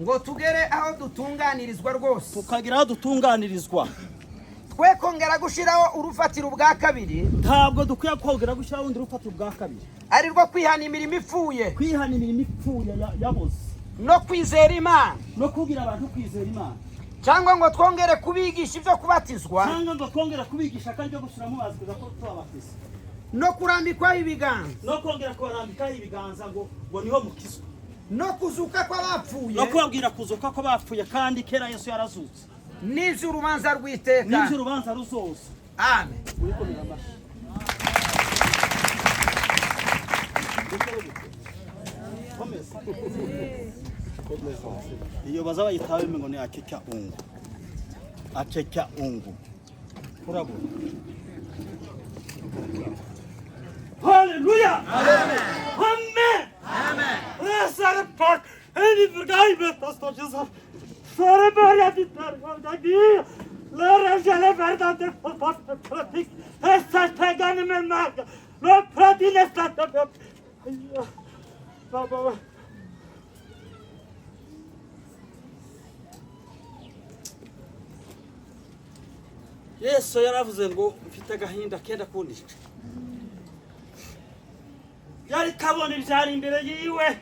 ngo tugere aho dutunganirizwa rwose, tukagira aho dutunganirizwa. twe kongera gushiraho urufatiro bwa kabiri, ntabwo dukwiye kongera gushyiraho urundi rufatiro bwa kabiri, ari rwo kwihana imirimo ipfuye, kwihana imirimo ipfuye yaboze, no kwizera Imana, no kubwira abantu kwizera Imana, cyangwa ngo twongere kubigisha ibyo kubatizwa, cyangwa ngo twongere kubigisha kandi byo gushyiramo amazi kuza ko tubabatiza, no kurambikwaho ibiganza, no kongera kubarambikaho ibiganza ngo niho mukizwa, no kuzuka kw'abapfuye, no kubabwira kuzuka ko bapfuye kandi kera Yesu yarazutse, n'ivy'urubanza rw'iteka, n'ivy'urubanza ruzoza. Amen. iyo baza bayitawe ngo ni aceka ungu urabona. Haleluya, amen, amen, amen. Resare part eni vergaimet astacıza sare böyle biter vardı la rejele verdade part pratik essa teganime mag lo pradines latte baba. Yesu yaravuze ngo mfite agahinda kenda kundica, yari kabona ibyari imbere yiwe.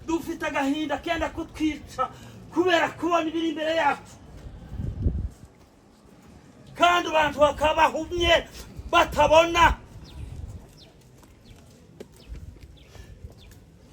Dufite agahinda kenda kutwica kubera kubona ibiri imbere yacu, kandi abantu bakaba bahumye batabona,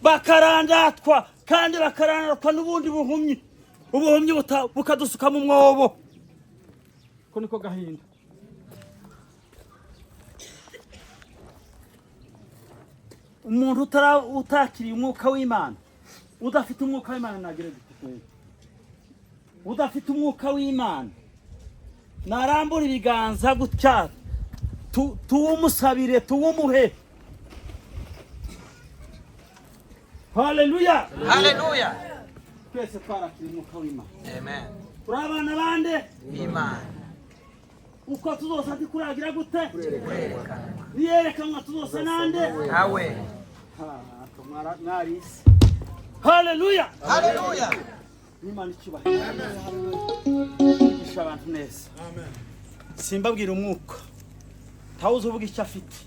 bakarandatwa kandi bakarandatwa n'ubundi buhumyi, ubuhumyi bukadusuka mu mwobo. Ko niko gahinda. Umuntu utakiriye umwuka w'Imana, udafite umwuka w'Imana nagere gute? Udafite umwuka w'Imana narambura ibiganza gutya tuwumusabire tuwumuhe. Haleluya, haleluya. Twese twarakira umwuka w'Imana. Amen. Turabana bande Imana. Uko tuzosa dikuragira gute? Niyerekanwa tuzosa nande? Nawe. Tumara narisi. Haleluya, haleluya. Imana icyubahiro. Abantu neza. Amen. Simbabwira umwuka tawuze uvuga icyo afite,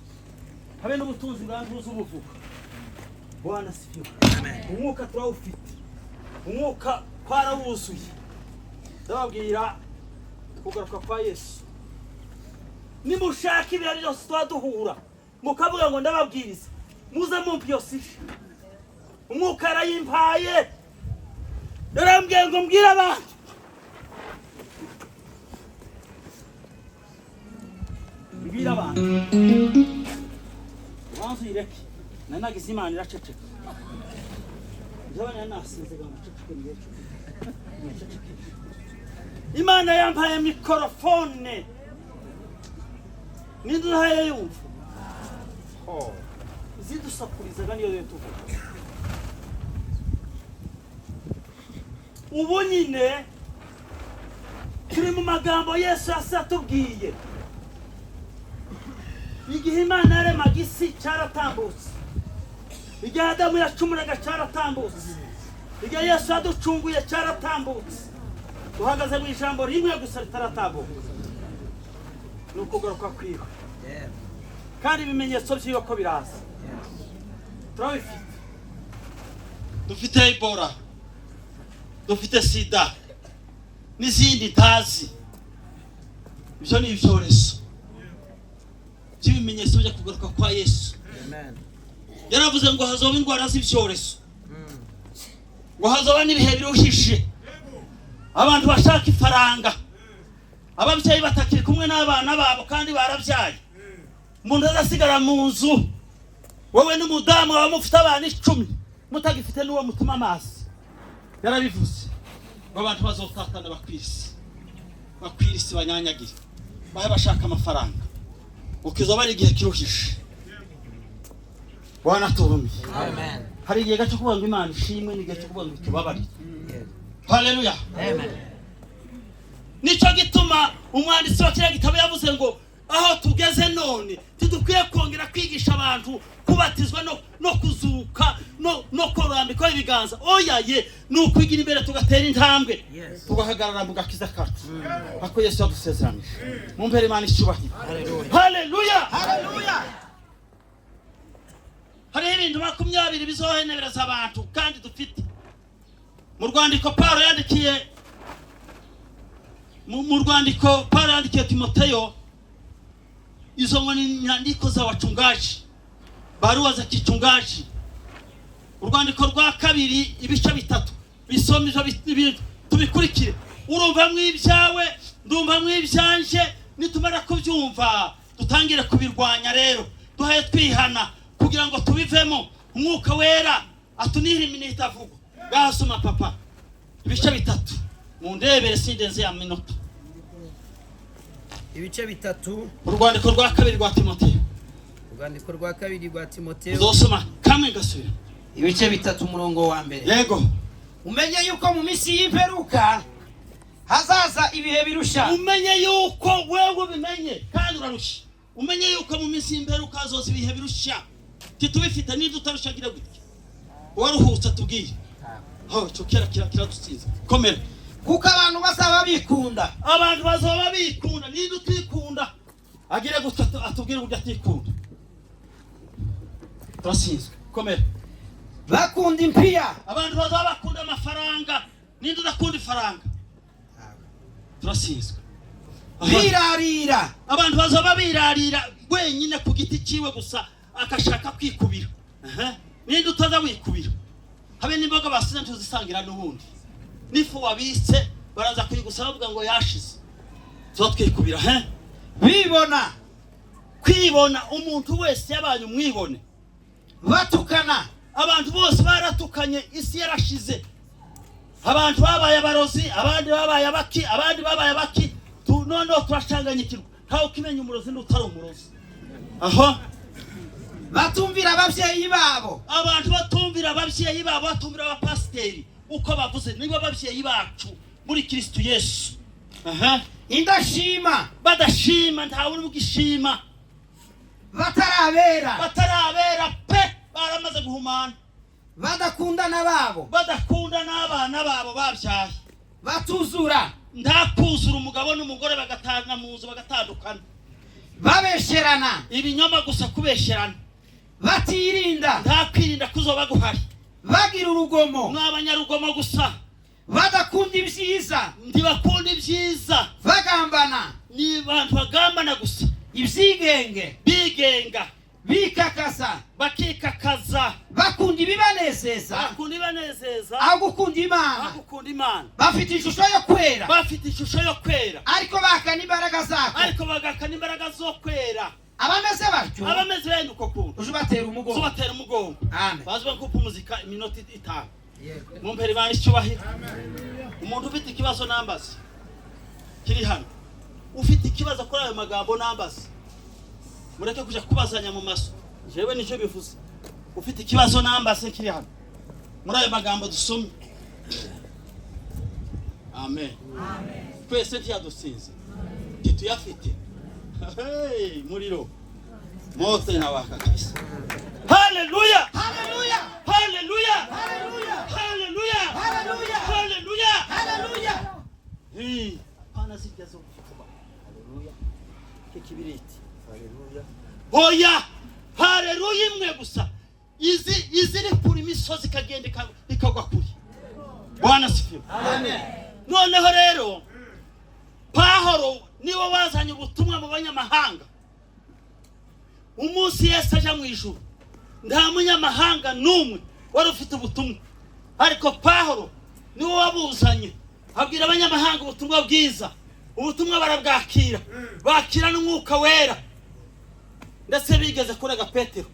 habe n'ubutunzi bwantuze ubuvuga. Bwana sifiwe. Amen. Umwuka turawufite, umwuka twarawuzuye. Ndababwira kugaruka kwa Yesu, nimushaka ibyo byose twaduhura mukavuga ngo ndababwiriza muze mumpe Yosefu. Umwuka yarayimpaye, yarambwiye ngo mbwira abantu mbwira abantu wanzu ireke nanagize Imana iraceceka. Jabana nasinzega muceceke myecho. Imana yampaye mikrofone ninduhaye yumva zidusakurizaga niyo tuvuga. Ubu nyine turi mu magambo Yesu yasatubwiye. Igihe Imana yaremaga isi cyaratambutse, igihe Adamu yacumuraga cyaratambutse, igihe Yesu yaducunguye cyaratambutse. Duhagaze mu ijambo rimwe gusa ritaratambuka, ni ukugaruka kwiwe. Kandi ibimenyetso by'iyo ko biraza turabifite. Dufite Ebola, dufite sida n'izindi ntazi. Ibyo ni ibyorezo by'ibimenyetso byo kugaruka kwa Yesu. Amen. Yaravuze ngo hazoba indwara z'ibyorezo, ngo hazoba n'ibihe biruhije, abantu bashaka ifaranga, ababyeyi batakiri kumwe n'abana babo kandi barabyaye, umuntu azasigara mu nzu, wowe n'umudamu wawe mufite abana 10 mutagifite n'uwo mutuma amazi. Yarabivuze ngo abantu bazotatana bakwirisi banyanyagire bahe bashaka amafaranga, ukizo bari igihe kiruhije. Bwana turumi. Amen. Hari igihe cyo kuvuga ngo Imana ishimwe n'igihe cyo kuvuga ngo tubabarire. Haleluya. Amen. Nico gituma umwanditsi wa kiriya gitabo yavuze ngo aho tugeze none tidukwiye kongera kwigisha abantu kubatizwa no kuzuka no korambikwa ibiganza. Oyaye n'ukwigira imbere tugatera intambwe tugahagarara mu gakiza kacu ako Yesu yadusezeranyije. Mumpere Imana icyubahiro. Haleluya, haleluya. Hari ibintu 20 bizohenereza abantu kandi dufite mu rwandiko Paulo yandikiye Timoteyo. Izo ngo ni nyandiko za wachungaji, barua za kichungaji. Urwandiko rwa 2 ibice 3 bisomije tubikurikire. Urumva mw'ibyawe ndumva mw'ibyanje, nitumara kubyumva dutangire kubirwanya. Rero duhaye twihana kugira ngo tubivemo. Umwuka wera atunihira iminota avuga. Gasoma papa ibice 3 mu ndebere sindenze ya minota. Ibice 3 urwandiko rwa 2 rwa Timoteyo. Urwandiko rwa 2 rwa Timoteyo. Uzosoma kamwe gasubira. Ibice 3 umurongo wa mbere. Yego. Umenye yuko mu minsi y'imperuka hazaza ibihe birusha. Umenye yuko wewe bimenye kandi urarusha. Umenye yuko mu minsi y'imperuka hazoza ibihe birusha. Titubifite ni tutarushagira gutya. Waruhutse tubwiye. Ho cokera kira dutsinze. Komera. Kuko abantu bazaba bikunda. Abantu bazaba bikunda ni dutikunda. Agire gutatu atubwire uburyo atikunda. Turasinzwe. Komera. Bakunda impia. Abantu bazaba bakunda amafaranga ni ndakunda ifaranga. Turasinzwe. Birarira. Abantu bazaba birarira wenyine ku giti ciwe gusa akashaka kwikubira. Ni ndutaza wikubira. Habe nimboga basize tuzisangira n'ubundi. Nifu wabitse baraza kuyigusaba bavuga ngo yashize. Zo twikubira bibona kwibona umuntu wese yabanye umwibone. Batukana. Abantu bose baratukanye, isi yarashize. Abantu babaye abarozi, abandi babaye abaki, abandi babaye abaki. Noneho turashanganyikirwa. Ntawe kimenya umurozi n'utari umurozi. Aho batumvira abavyeyi babo. Abantu batumvira abavyeyi babo, batumvira abapasteri uko bavuze nibo abavyeyi bacu muri Kristo Yesu. Indashima. Badashima ntawe uri mugishima. Batarabera pe baramaze guhumana. Badakunda nababo. Badakunda n'abana babo babyaye. Batuzura. Ndakuzura umugabo n'umugore bagatana mu nzu bagatandukana. Babesherana. Ibinyoma gusa kubesherana. Batirinda. Ndakwirinda kuzoba guhari. Bagira urugomo. N'abanyarugomo gusa. Badakunda ibyiza. Ndibakunda ibyiza. Bagambana. Ni bantu bagambana gusa. Ibyigenge. Bigenga. Bikakasa. Bakikakaza. Bakunda ibibanezeza. Bakunda ibibanezeza. Agukunda Imana. Agukunda Imana. Bafite ishusho yo kwera. Bafite ishusho yo kwera. Ariko bakana imbaraga zako. Ariko bagakana imbaraga zo kwera. Abameze batyo. Abameze bene uko kuntu. Ujubatera umugongo. Ujubatera umugongo. Amen. Bazwe ko muzika iminota 5. Mumpere Imana icyubahiro. Umuntu ufite ikibazo nambaze. Kiri hano. Ufite ikibazo kuri ayo magambo nambaze. Mureke kuja kubazanya mu maso. Jewe nicyo bivuze. Ufite ikibazo nambaze kiri hano. Muri ayo magambo dusomye. Amen. Amen. Twese tyadusinze. Tituyafite. Hey, muriro. Moto inawaka kabisa. Hallelujah. Hallelujah. Hallelujah. Hallelujah. Hallelujah. Hallelujah. Hallelujah. Hallelujah. Hey, pana sijazo kufuba. Hallelujah. Kikibiriti. Hallelujah. Oya. Hallelujah imwe gusa. Iziri kuri misozi kagende ikagwa kuri. Bwana sifiwe. Amen. Noneho rero Pahoro niwe wazanye ubutumwa mu banyamahanga. Umunsi Yesu aja mu ijuru nta munyamahanga numwe wari ufite ubutumwa, ariko Pahoro niwe wabuzanye abwira abanyamahanga ubutumwa bwiza. Ubutumwa barabwakira, bakira n'umwuka wera. Ndetse bigeze kurega Petero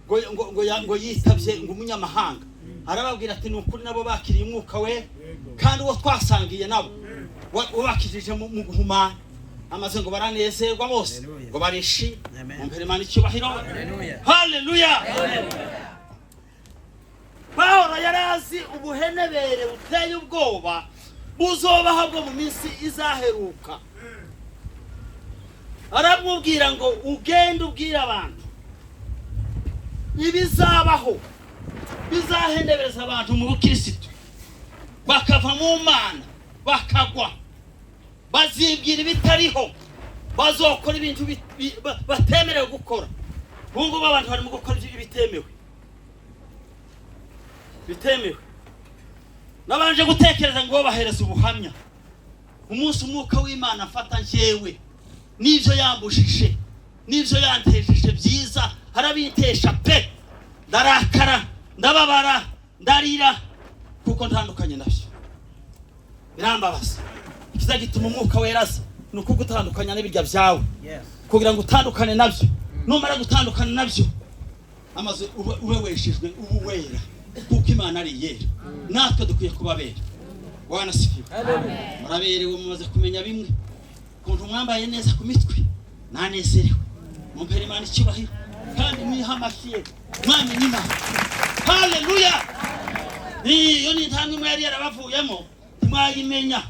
ngo yitabye ngo umunyamahanga. Arababwira ati n'ukuri nabo bakiriye umwuka wera kandi uwo twasangiye nabo ubakijije mu guhumana. Amaze ngo baranezerwa bose ngo barishi. Mumpere Imana icyubahiro. Hallelujah. Pawulo yarazi ubuhenebere buteye ubwoba buzobaho bwo mu minsi izaheruka. aramubwira ngo ugende ubwira abantu ibizabaho bizahendebereza abantu mu bukristo bakava mu mana bakagwa bazibwira ibitariho bazokora ibintu batemerewe gukora. Bungu abantu barimo gukora bitemewe nabanje gutekereza ngo bahereza ubuhamya umunsi umwuka w'Imana afata njyewe n'ivyo yambujije n'ivyo yantejeje byiza harabintesha pe ndarakara ndababara ndarira kuko ntandukanye navyo birambabaza. Ikiza gituma umwuka weraza nuko gutandukanya n'ibirya byawe kugira ngo utandukane navyo. Numara gutandukana navyo amaze ube weshejwe ubu wera kuko Imana ari yera natwe dukwiye kubabera. Bwana sifiwe. Muraberewe mumaze kumenya bimwe kuntu mwambaye neza ku mitwe nanezerewe mumpera Imana icyubahiro kandi mwihamashye mwami nyima. Haleluya. Iyo ni intambwe mwari yarabavuyemo mwayimenya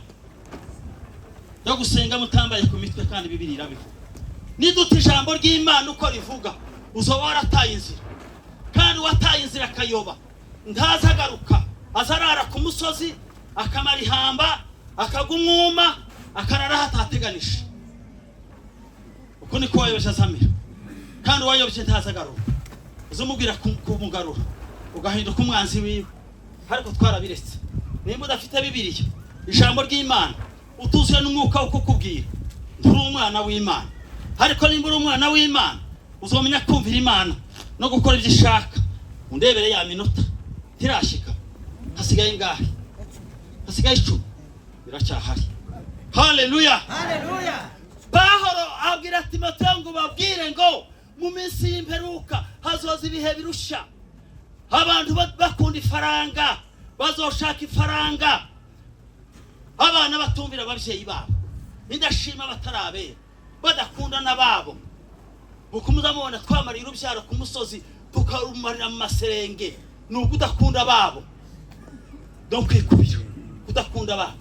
yo gusenga mutambaye ku mitwe kandi Bibiliya irabivuga. Niduta ijambo ry'Imana uko rivuga uzoba warataye inzira kandi wataye inzira akayoba ntazagaruka azarara ku musozi akamara ihamba akagumwuma akarara hatateganisha. Uko niko wayobye azamira kandi wayobye ntazagaruka uzumubwira kumugarura ugahinduka umwanzi wiwe. Ariko twarabiretse nimba udafite Bibiliya ijambo ry'Imana utuzuye n'umwuka wo kukubwira nturi umwana w'Imana. Ariko nimba uri umwana w'Imana uzomenya kumvira Imana no gukora ibyo ishaka. Undebere ya minota tirashika hasigaye ingahe? Hasigaye 10 biracyahari. Haleluya. Haleluya. Pahoro abwira Timoteyo ngo babwire ngo mu minsi y'imperuka hazoza ibihe birusha abantu bakunda ifaranga bazoshaka ifaranga abana batumvira abavyeyi babo ndashima batarabera badakunda nababo bukumuza mubona twamarira ubyaro ku musozi tukarumarira mu maserenge nuko udakunda babo donc kwikubira udakunda babo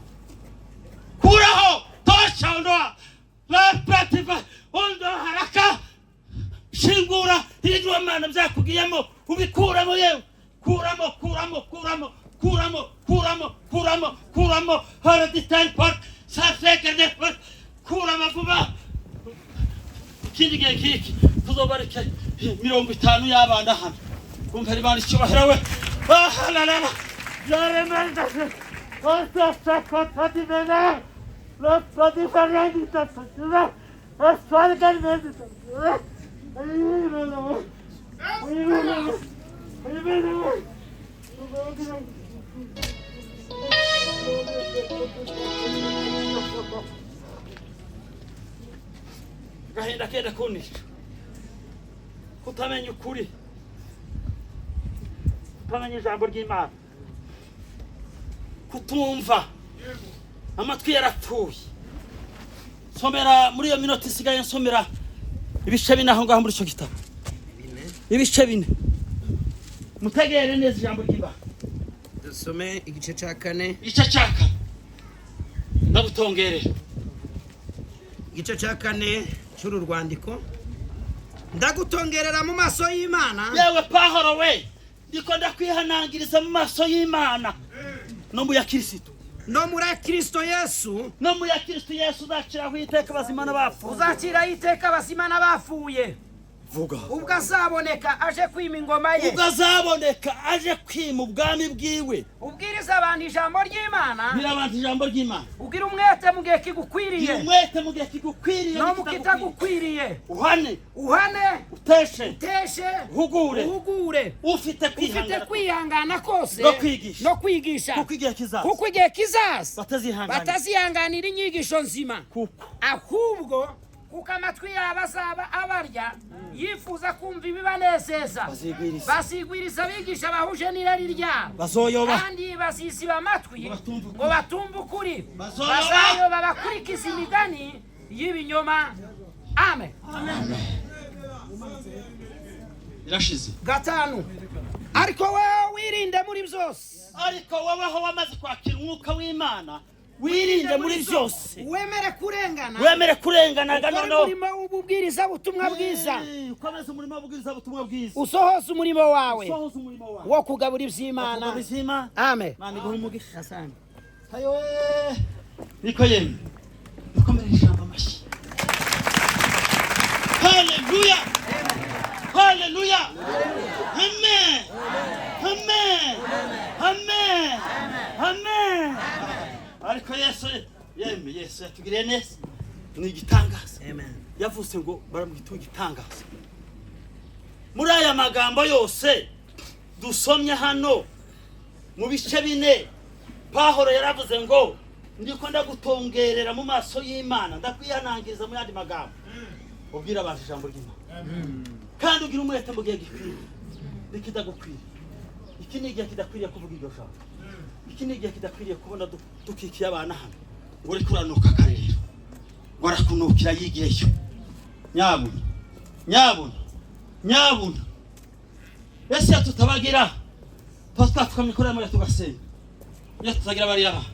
kuraho tosha ondoa la prativa ondo haraka shingura hijwa mana byakugiyemo ubikuramo yewe kuramo hara distant park safeka de kuramo vuba. Ikindi gihe kiki tuzobareka 50 y'abana hano kumpera Imana icyubahiro we. Halala yaremenda osta kotativena lo protifarani tasura asfalgan medita gahinda kenda kunisha kutamenya ukuri kutamenya ijambo ry'Imana kutumva amatwi yaratuye. Somera muri iyo minota isigaye nsomera ibice bine aho ngaho muri cyo gitabo ibice bine mutegere neza ijambo ry'Imana. Dusome igice cya 4 igice cya 4 ndagutongerera igice cya 4 cy'uru rwandiko ndagutongerera mu maso y'Imana. Yewe Pahoro we ndiko ndakwihanangiriza mu maso y'Imana no mu ya Kristo no muri Kristo Yesu uzakiraho iteka bazima n'abapfuye. Uzakira iteka bazima n'abapfuye. Vuga. Ubwazaboneka aje kwima ingoma ye. Ubwazaboneka aje kwima ubwami bwiwe. Ubwiriza abantu ijambo ry'Imana. Bira abantu ijambo ry'Imana. Ugira umwete mu gihe kigukwiriye. Umwete mu gihe kigukwiriye. No mu kitagukwiriye. Uhane. Uteshe. Hugure. Ufite kwihangana kose. No kwigisha. Kuko igihe kizaza. Batazihanganira inyigisho nzima. Ahubwo kuko amatwi yabo azaba abarya yifuza kumva ibibanezeza. Basigwiriza abigisha bahuje n'irari ryabo. Bazoyoba. Kandi bazisiba amatwi ngo batumve ukuri. Bazayoba bakurikiza imigani y'ibinyoma. Amen. Irashize. 5 Ariko wewe wirinde muri byose. Ariko wabaho wamaze kwakira umwuka w'Imana wirinde muri byose wemere kurengana noneho umurimo w'ububwiriza butumwa bwiza ukomeze umurimo w'ububwiriza butumwa bwiza usohoze umurimo wawe wo kugabura iby'Imana. Amen. Mani guha umugisha. Asante. Hayo niko yemwe dukomere ijambo amashyi. Haleluya. Haleluya. Amen. Amen. Amen. Amen. Ariko Yesu yatugiriye neza. Ni igitangaza. Amen. Yavuze ngo baramwita igitangaza. Muri aya magambo yose dusomye hano mu bice bine, Pawulo yaravuze ngo ndiko ndagutongerera mu maso y'Imana, ndakwihanangiriza mu yandi magambo ubwira abantu ijambo ry'Imana. Kandi ugira umwete mu gihe gikwiriye nikidagukwiriye. Iki ni igihe kidakwiriye kuvuga iryo jambo. Iki ni igihe kidakwiriye kubona dukikiye abana hano uri kuranuka karero warakunukira yigiyeyo. Nyabuna ese tutabagira twatwapfuka mikoro y'amara tugasenga. Iyo tutagira bari aba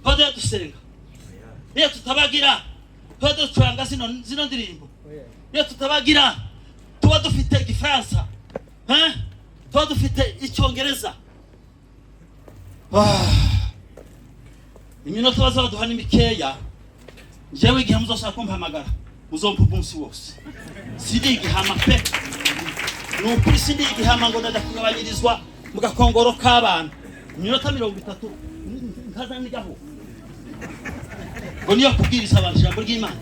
pode dusenga. Iyo tutabagira pode ducuranga zino ndirimbo. Iyo tutabagira tuba dufite igifaransa, tuba dufite icyongereza. Iminota bazaduha ni mikeya. Jewe igihe muzosaba kumpamagara muzompa umunsi wose. Sindi igihama pe. Nukuri sindi igihama ngo ndakagabanyirizwa mu gakongoro k'abana. Iminota 30 nkazanigaho. Ngo niyo kubwiriza abantu ijambo ry'Imana.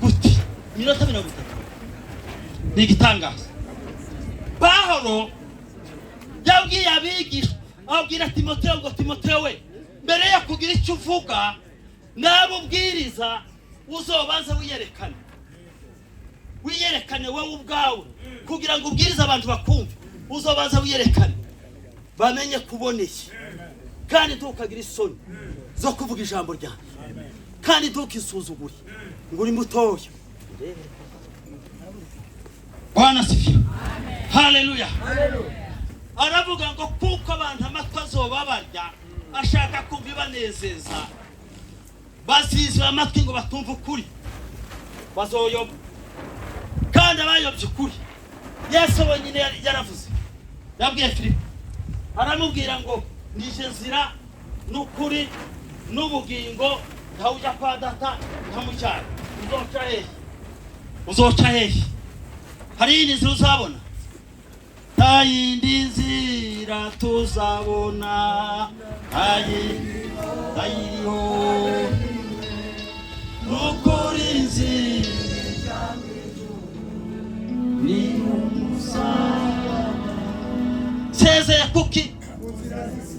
Guti iminota 30 ni igitangaza. Pawulo yabwiye abigisha abwira Timoteyo ngo Timoteyo we, mbere yo kugira icyo uvuga nabubwiriza uzobanze wiyerekane wowe ubwawe kugira ngo ubwirize abantu bakumve. Uzobanze wiyerekane bamenye kuboneye, kandi ntukagira isoni zo kuvuga ijambo ryanjye, kandi ntukisuzugure ngo uri mutoya. Bwana sifiwe. Haleluya. Aravuga ngo kuko abantu amatwi azoba barya ashaka kumva ibanezeza, bazizwe amatwi ngo batumva ukuri bazoyoba. Kandi abayobye ukuri Yesu wenyine yaravuze. Yabwiye Filipo aramubwira ngo nije nzira n'ukuri n'ubugingo, ntawujya kwa Data ntamucyara. Uzoca hehe? Hari iyindi nzira uzabona? Nta yindi nzira tuzabona, ayiriho n'ukuri nzira ni umusaraba. Sezeye kuki?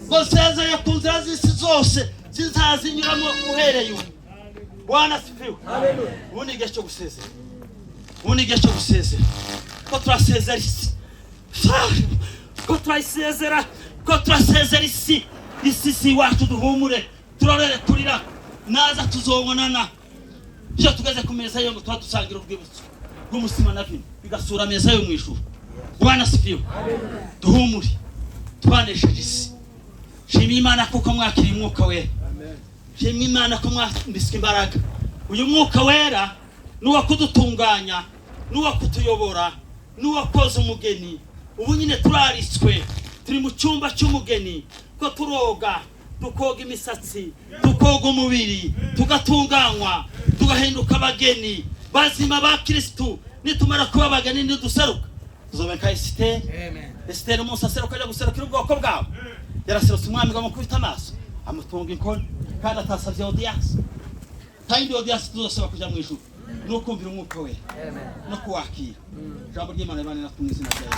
Ngo sezeye ku nzira z'isi zose zizazinyuramo uhereye ubu. Bwana sifiwe. Ubu ni igihe cyo gusezera. Ko turasezera isi. Ko turasezera isi. Isi wacu duhumure. Turorere kurira. Naza tuzobonana. Iyo tugeze ku meza yo ngo twadusangira urwibutso rw'umusima na vino bigasura meza yo mw'ijuru. Bwana sifiwe. Duhumure. Twanesheje isi. Shimira Imana kuko mwakiriye umwuka wera. Shimira Imana ko mwambitswe imbaraga. Uyu mwuka wera nuwa kudutunganya, nuwa kutuyobora, nuwa koza umugeni. Ubu nyine turaritswe, turi mu cyumba cy'umugeni, ko turoga, tukoga imisatsi, tukoga umubiri, tugatunganywa, tugahinduka abageni bazima ba Kristo. Nitumara kuba abageni niduseruka tuzobeka Esiteri umunsi aseruka ajya guserukira ubwoko bwawe. Yaraserutse umwami ngo amukubita amaso amutunga inkoni, kandi atasavye audience. Kandi audience tuzosaba kuja mu ijuru nukumvira umwuka we no kuwakira ijambo ry'Imana. Imana natumwe izina ryayo.